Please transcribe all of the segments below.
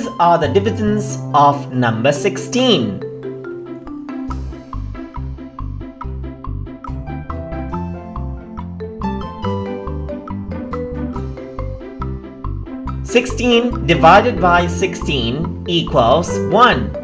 These are the divisions of number 16. 16 divided by 16 equals 1.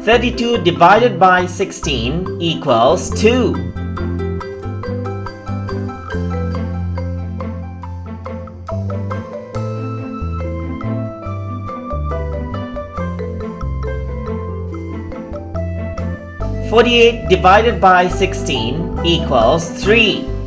32 divided by 16 equals 2. 48 divided by 16 equals 3.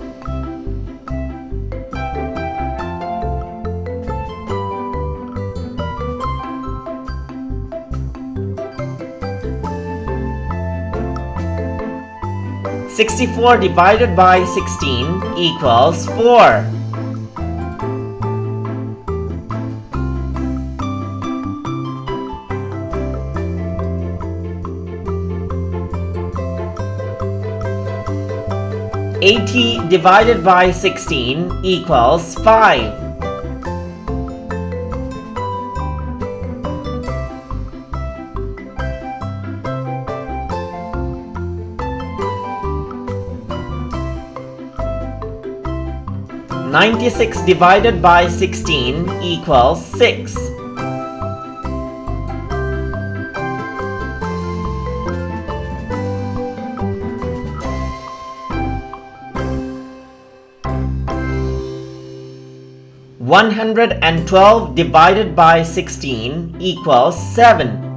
64 divided by 16 equals 4. 80 divided by 16 equals 5. 96 divided by 16 equals 6. 112 divided by 16 equals 7.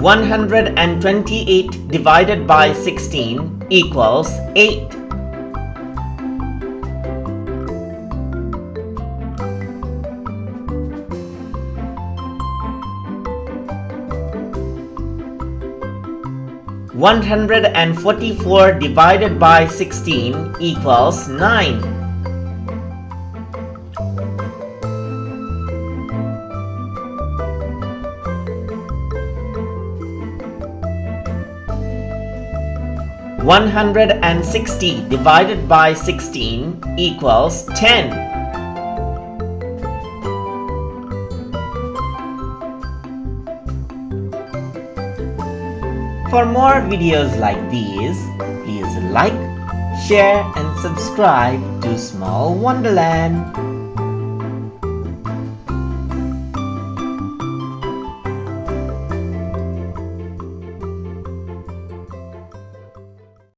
128 divided by 16 equals 8. 144 divided by 16 equals 9. 160 divided by 16 equals 10. For more videos like these, please like, share and subscribe to Small Wonderland.